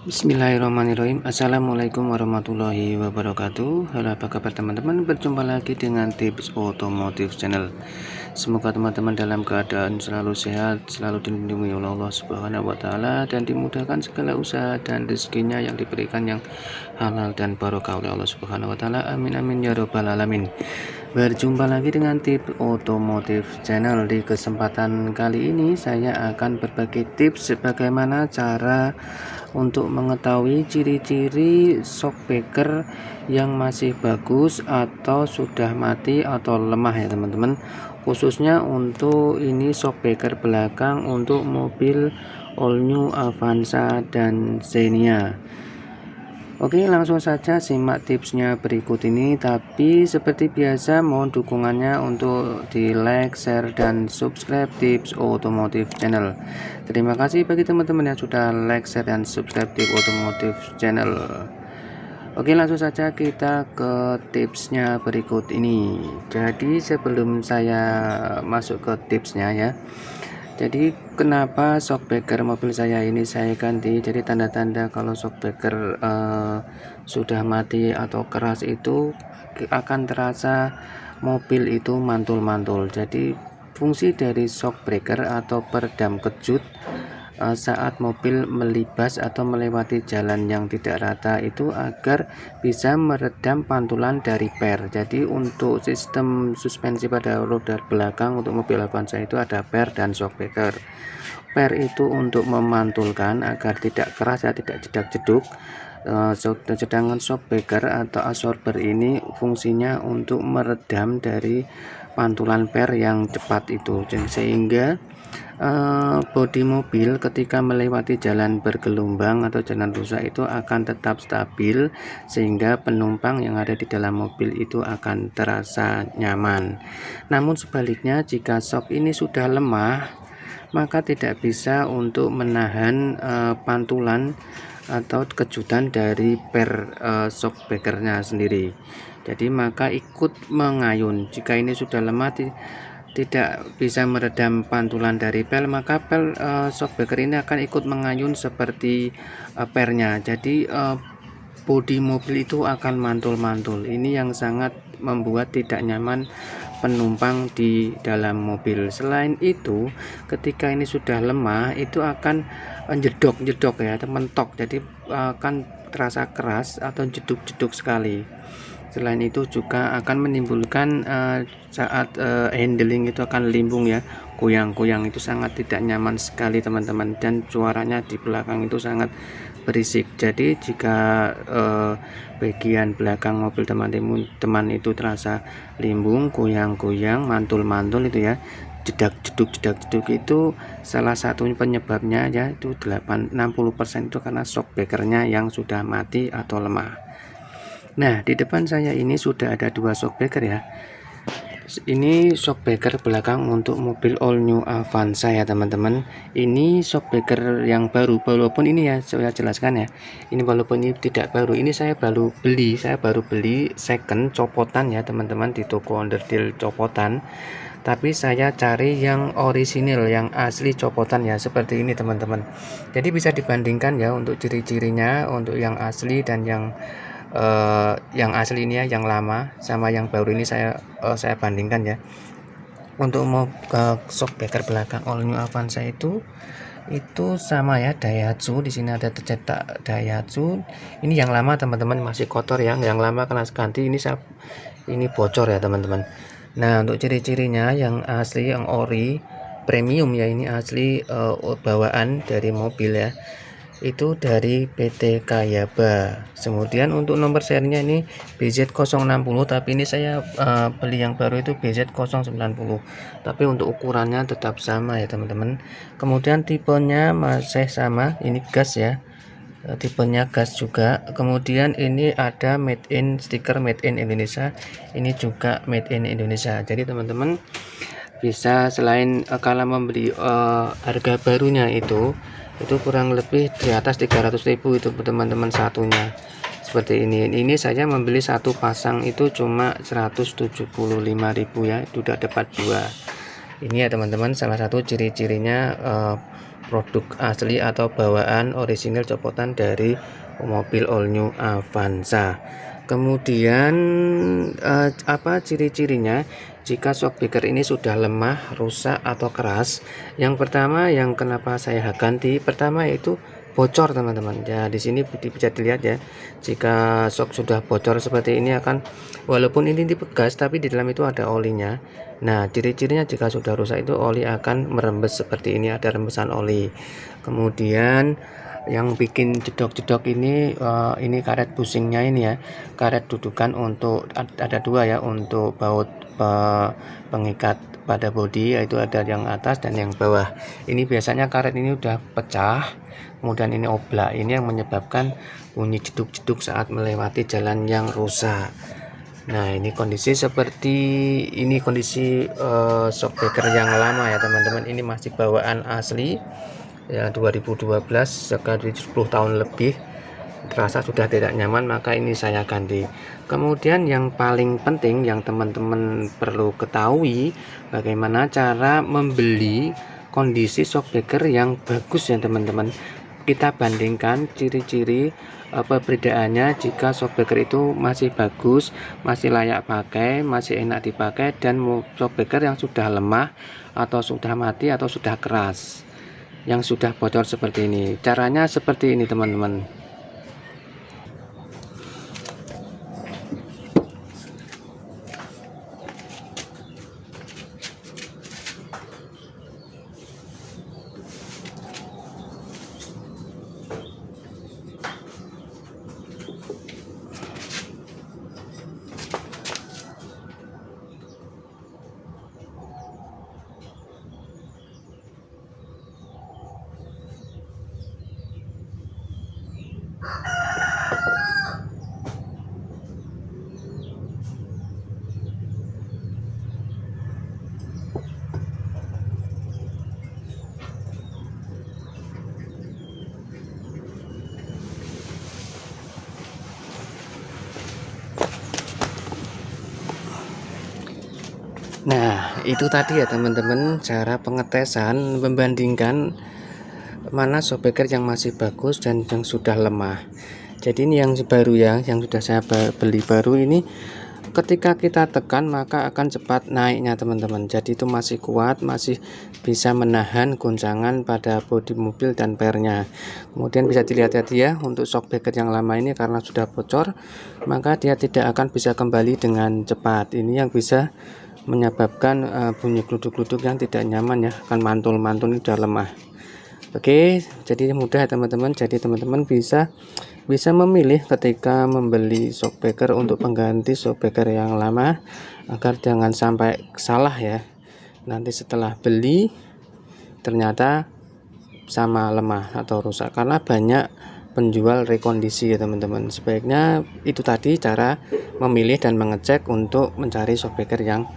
Bismillahirrahmanirrahim. Assalamualaikum warahmatullahi wabarakatuh. Halo, apa kabar teman-teman? Berjumpa lagi dengan tips otomotif channel. Semoga teman-teman dalam keadaan selalu sehat, selalu dilindungi oleh Allah Subhanahu wa taala, dan dimudahkan segala usaha dan rezekinya yang diberikan yang halal dan barokah oleh Allah Subhanahu wa taala. Amin amin ya rabbal alamin. Berjumpa lagi dengan tips otomotif channel. Di kesempatan kali ini saya akan berbagi tips bagaimana cara untuk mengetahui ciri-ciri shockbreaker yang masih bagus atau sudah mati atau lemah ya teman-teman, khususnya untuk ini shockbreaker belakang untuk mobil all new Avanza dan Xenia. Oke, langsung saja simak tipsnya berikut ini. Tapi seperti biasa mohon dukungannya untuk di like, share, dan subscribe tips otomotif channel. Terima kasih bagi teman-teman yang sudah like, share, dan subscribe tips otomotif channel. Oke, langsung saja kita ke tipsnya berikut ini. Jadi sebelum saya masuk ke tipsnya ya, jadi kenapa shockbreaker mobil saya ini saya ganti. Jadi tanda-tanda kalau shockbreaker sudah mati atau keras itu akan terasa mobil itu mantul-mantul. Jadi fungsi dari shockbreaker atau peredam kejut saat mobil melibas atau melewati jalan yang tidak rata itu agar bisa meredam pantulan dari per. Jadi untuk sistem suspensi pada roda belakang untuk mobil Avanza itu ada per dan shockbreaker. Per itu untuk memantulkan agar tidak keras ya, tidak jedak-jeduk. Sedangkan shockbreaker atau absorber ini fungsinya untuk meredam dari pantulan per yang cepat itu, sehingga bodi mobil ketika melewati jalan bergelombang atau jalan rusak itu akan tetap stabil, sehingga penumpang yang ada di dalam mobil itu akan terasa nyaman. Namun sebaliknya, jika shock ini sudah lemah, maka tidak bisa untuk menahan pantulan atau kejutan dari per shockbreakernya sendiri. Jadi maka ikut mengayun. Jika ini sudah lemah, tidak bisa meredam pantulan dari pel, maka pel shockbreaker ini akan ikut mengayun seperti pernya. Jadi bodi mobil itu akan mantul-mantul. Ini yang sangat membuat tidak nyaman penumpang di dalam mobil. Selain itu, ketika ini sudah lemah itu akan jedok-jedok ya, mentok. Jadi akan terasa keras atau jeduk-jeduk sekali. Selain itu juga akan menimbulkan saat handling itu akan limbung ya, goyang-goyang, itu sangat tidak nyaman sekali teman-teman, dan suaranya di belakang itu sangat berisik. Jadi jika bagian belakang mobil teman-teman itu terasa limbung, goyang-goyang, mantul-mantul itu ya, jedak-jeduk itu salah satu penyebabnya ya, itu 60% itu karena shockbreakernya yang sudah mati atau lemah. Nah, di depan saya ini sudah ada dua shockbreaker ya. Ini shockbreaker belakang untuk mobil all new Avanza ya teman-teman. Ini shockbreaker yang baru, walaupun ini ya saya jelaskan ya, ini walaupun ini tidak baru, ini saya baru beli second copotan ya teman-teman, di toko onderdil copotan. Tapi saya cari yang orisinil, yang asli copotan ya, seperti ini teman-teman. Jadi bisa dibandingkan ya untuk ciri-cirinya, untuk yang asli dan yang asli ini ya, yang lama sama yang baru ini saya bandingkan ya. Untuk shockbreaker belakang all new Avanza itu sama ya, Daihatsu. Di sini ada tercetak Daihatsu. Ini yang lama teman-teman, masih kotor ya, yang lama kena ganti. Ini bocor ya teman-teman. Nah, untuk ciri-cirinya yang asli, yang ori premium ya, ini asli bawaan dari mobil ya, itu dari PT Kayaba. Kemudian untuk nomor serinya ini BZ060, tapi ini saya beli yang baru itu BZ090, tapi untuk ukurannya tetap sama ya teman-teman. Kemudian tipenya masih sama, ini gas ya, tipenya gas juga. Kemudian ini ada stiker made in Indonesia, ini juga made in Indonesia. Jadi teman-teman bisa, selain kalau membeli harga barunya itu kurang lebih di atas 300.000 itu teman-teman satunya, seperti ini saya membeli satu pasang itu cuma 175.000 ya, itu udah dapat dua. Ini ya teman-teman, salah satu ciri-cirinya produk asli atau bawaan orisinil copotan dari mobil all new Avanza. Kemudian apa ciri-cirinya jika shockbreaker ini sudah lemah, rusak atau keras? Yang pertama, yang kenapa saya ganti pertama yaitu bocor teman-teman. Ya di sini bisa dilihat ya, jika shock sudah bocor seperti ini akan, walaupun ini dipegas tapi di dalam itu ada olinya. Nah ciri-cirinya jika sudah rusak itu oli akan merembes seperti ini, ada rembesan oli. Kemudian yang bikin jedok-jedok ini karet pusingnya ini ya, karet dudukan untuk ada dua ya, untuk baut pengikat pada bodi, yaitu ada yang atas dan yang bawah. Ini biasanya karet ini udah pecah, kemudian ini oblak, ini yang menyebabkan bunyi jeduk-jeduk saat melewati jalan yang rusak. Nah ini kondisi seperti ini, kondisi shockbreaker yang lama ya teman-teman. Ini masih bawaan asli ya, 2012, sekali 10 tahun lebih, terasa sudah tidak nyaman, maka ini saya ganti. Kemudian yang paling penting yang teman-teman perlu ketahui, bagaimana cara membeli kondisi shockbreaker yang bagus ya teman-teman. Kita bandingkan ciri-ciri perbedaannya jika shockbreaker itu masih bagus, masih layak pakai, masih enak dipakai, dan shockbreaker yang sudah lemah atau sudah mati atau sudah keras, yang sudah bocor seperti ini. Caranya seperti ini teman-teman. Nah itu tadi ya teman-teman, cara pengetesan membandingkan mana shockbreaker yang masih bagus dan yang sudah lemah. Jadi ini yang baru ya, yang sudah saya beli baru ini, ketika kita tekan maka akan cepat naiknya teman-teman. Jadi itu masih kuat, masih bisa menahan goncangan pada bodi mobil dan pernya. Kemudian bisa dilihat tadi ya, untuk shockbreaker yang lama ini karena sudah bocor, maka dia tidak akan bisa kembali dengan cepat. Ini yang bisa menyebabkan bunyi gluduk-gluduk yang tidak nyaman ya, akan mantul-mantul, ini sudah lemah. Oke, jadi mudah teman-teman. Jadi teman-teman bisa memilih ketika membeli shockbreaker untuk pengganti shockbreaker yang lama, agar jangan sampai salah ya. Nanti setelah beli ternyata sama lemah atau rusak, karena banyak penjual rekondisi ya teman-teman. Sebaiknya itu tadi cara memilih dan mengecek untuk mencari shockbreaker yang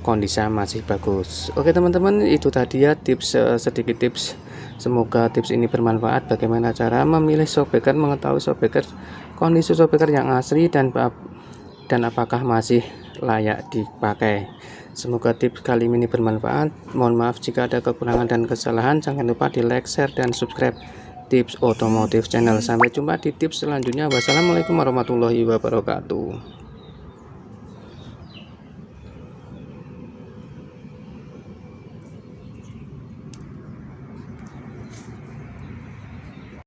kondisi masih bagus. Oke teman-teman, itu tadi ya tips, sedikit tips. Semoga tips ini bermanfaat bagaimana cara memilih shockbreaker, mengetahui shockbreaker, kondisi shockbreaker yang asli dan apakah masih layak dipakai. Semoga tips kali ini bermanfaat. Mohon maaf jika ada kekurangan dan kesalahan. Jangan lupa di like, share, dan subscribe Tips Otomotif Channel. Sampai jumpa di tips selanjutnya. Wassalamualaikum warahmatullahi wabarakatuh.